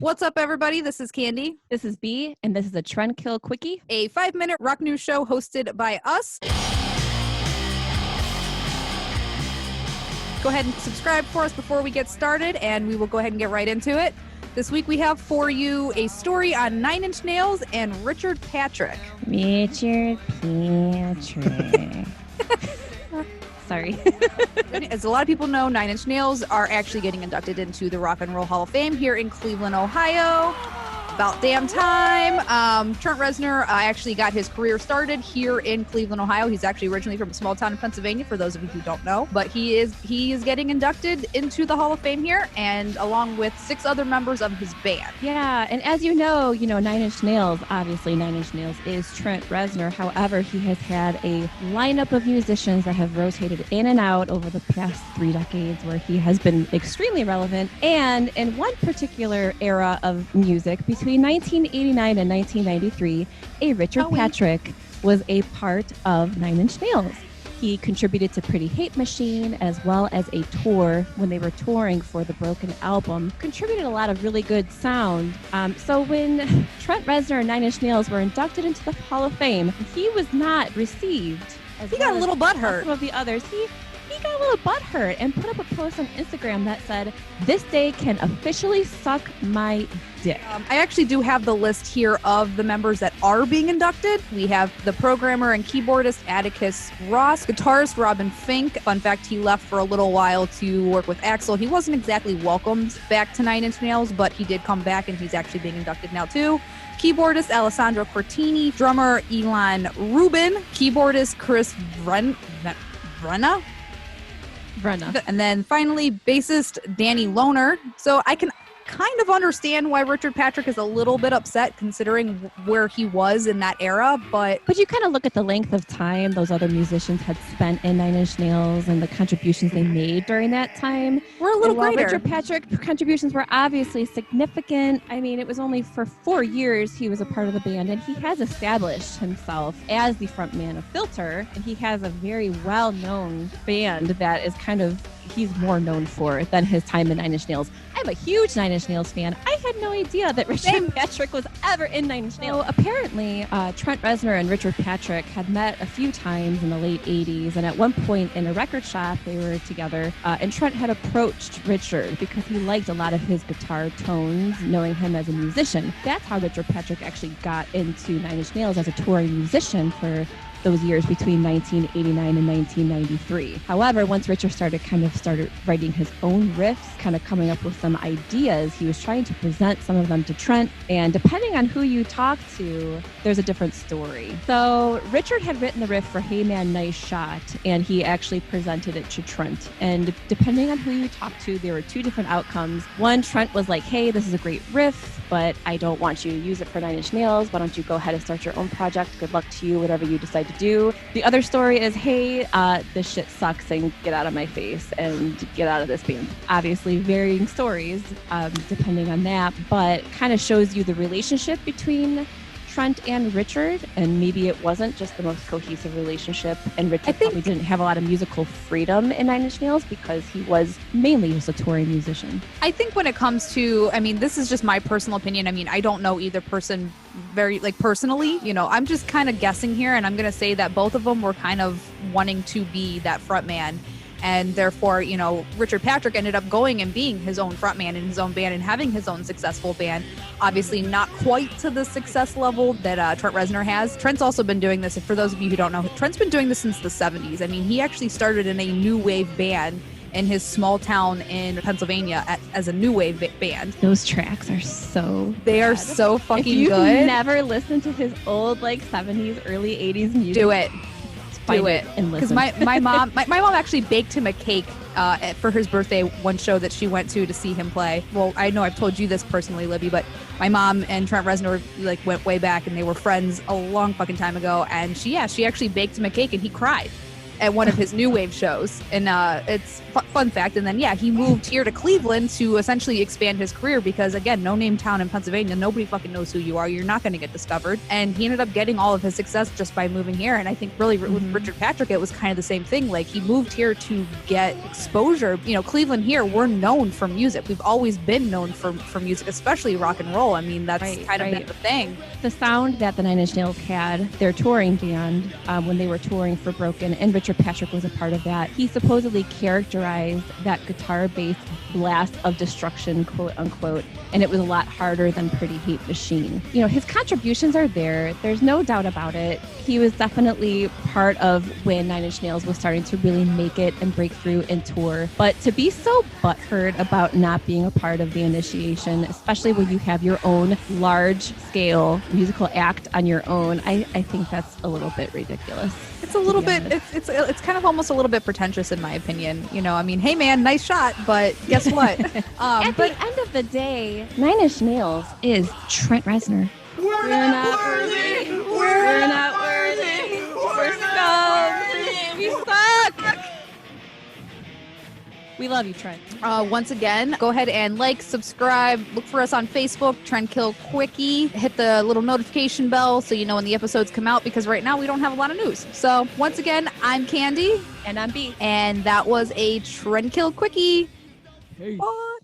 What's up, everybody? This is Candy. This is B, and this is a Trend Kill Quickie, a 5-minute rock news show hosted by us. Go ahead and subscribe for us before we get started, and we will go ahead and get right into it. This week we have for you a story on 9 Inch Nails and Richard Patrick. Richard Patrick. Sorry. As a lot of people know, 9 Inch Nails are actually getting inducted into the Rock and Roll Hall of Fame here in Cleveland, Ohio. About damn time. Trent Reznor actually got his career started here in Cleveland, Ohio. He's actually originally from a small town in Pennsylvania, for those of you who don't know. But he is getting inducted into the Hall of Fame here, and along with 6 other members of his band. Yeah, and as you know, 9 Inch Nails, obviously 9 Inch Nails is Trent Reznor. However, he has had a lineup of musicians that have rotated in and out over the past 3 decades where he has been extremely relevant. And in one particular era of music, between 1989 and 1993, a Richard Patrick was a part of 9 Inch Nails. He contributed to Pretty Hate Machine as well as a tour when they were touring for the Broken album. Contributed a lot of really good sound. So when Trent Reznor and 9 Inch Nails were inducted into the Hall of Fame, he was not received. He got a little butthurt. Some of the others. He got a little butthurt and put up a post on Instagram that said, "This day can officially suck my dick." I actually do have the list here of the members that are being inducted. We have the programmer and keyboardist Atticus Ross, guitarist Robin Fink. Fun fact, he left for a little while to work with Axl. He wasn't exactly welcomed back to 9 Inch Nails, but he did come back and he's actually being inducted now too. Keyboardist Alessandro Cortini, drummer Elon Rubin, keyboardist Chris Brenna. And then finally, bassist Danny Lohner. So I can kind of understand why Richard Patrick is a little bit upset considering where he was in that era, but you kind of look at the length of time those other musicians had spent in 9 Inch Nails and the contributions they made during that time. We're a little greater. Richard Patrick's contributions were obviously significant. I mean, it was only for 4 years he was a part of the band, and he has established himself as the frontman of Filter, and he has a very well-known band that is kind of he's more known for than his time in 9 Inch Nails. I'm a huge 9 Inch Nails fan. I had no idea that Richard Patrick was ever in 9 Inch Nails. So apparently, Trent Reznor and Richard Patrick had met a few times in the late 80s, and at one point in a record shop, they were together, and Trent had approached Richard because he liked a lot of his guitar tones, knowing him as a musician. That's how Richard Patrick actually got into 9 Inch Nails as a touring musician for those years between 1989 and 1993. However, once Richard started writing his own riffs, kind of coming up with some ideas, he was trying to present some of them to Trent, and depending on who you talk to, there's a different story. So Richard had written the riff for Hey Man, Nice Shot, and he actually presented it to Trent. And depending on who you talk to, there were 2 different outcomes. One, Trent was like, "Hey, this is a great riff, but I don't want you to use it for 9 Inch Nails. Why don't you go ahead and start your own project? Good luck to you, whatever you decide to do." The other story is, "Hey, this shit sucks and get out of my face and get out of this band." Obviously varying stories depending on that, but kind of shows you the relationship between Trent and Richard, and maybe it wasn't just the most cohesive relationship, and Richard probably didn't have a lot of musical freedom in 9 Inch Nails because he was mainly just a touring musician. I think when it comes to, this is just my personal opinion. I don't know either person very, personally. I'm just kind of guessing here, and I'm going to say that both of them were kind of wanting to be that front man. And therefore, Richard Patrick ended up going and being his own frontman in his own band and having his own successful band. Obviously not quite to the success level that Trent Reznor has. Trent's also been doing this, and for those of you who don't know, Trent's been doing this since the 70s. He actually started in a new wave band in his small town in Pennsylvania as a new wave band. Those tracks are so They are so fucking good. If you've never listened to his old 70s, early 80s music, do it. Do it, and listen. Because my mom actually baked him a cake for his birthday, one show that she went to see him play. Well, I know I've told you this personally, Libby, but my mom and Trent Reznor went way back, and they were friends a long fucking time ago. And she actually baked him a cake, and he cried. at one of his new wave shows. And it's fun fact. And then, yeah, he moved here to Cleveland to essentially expand his career because, again, no name town in Pennsylvania. Nobody fucking knows who you are. You're not going to get discovered. And he ended up getting all of his success just by moving here. And I think really with Richard Patrick, it was kind of the same thing. Like, he moved here to get exposure. You know, Cleveland here, we're known for music. We've always been known for music, especially rock and roll. I mean, that's kind of been the thing. The sound that the Nine Inch Nails had, their touring band, when they were touring for Broken, and Richard Patrick was a part of that, he supposedly characterized that guitar-based blast of destruction, quote unquote, and it was a lot harder than Pretty Hate Machine. You know, his contributions are there. There's no doubt about it. He was definitely part of when Nine Inch Nails was starting to really make it and break through and tour. But to be so butthurt about not being a part of the initiation, especially when you have your own large-scale musical act on your own, I think that's a little bit ridiculous. It's a little bit, it's kind of almost a little bit pretentious in my opinion. You know, I mean, hey man, nice shot, but guess what? At the end of the day, Nine Inch Nails is Trent Reznor. We're not worthy. We're not worthy. We're scum. We suck. We love you, Trent. Once again, go ahead and like, subscribe, look for us on Facebook, Trendkill Quickie. Hit the little notification bell so you know when the episodes come out, because right now we don't have a lot of news. So once again, I'm Candy. And I'm B. And that was a Trendkill Quickie. Hey. Bye.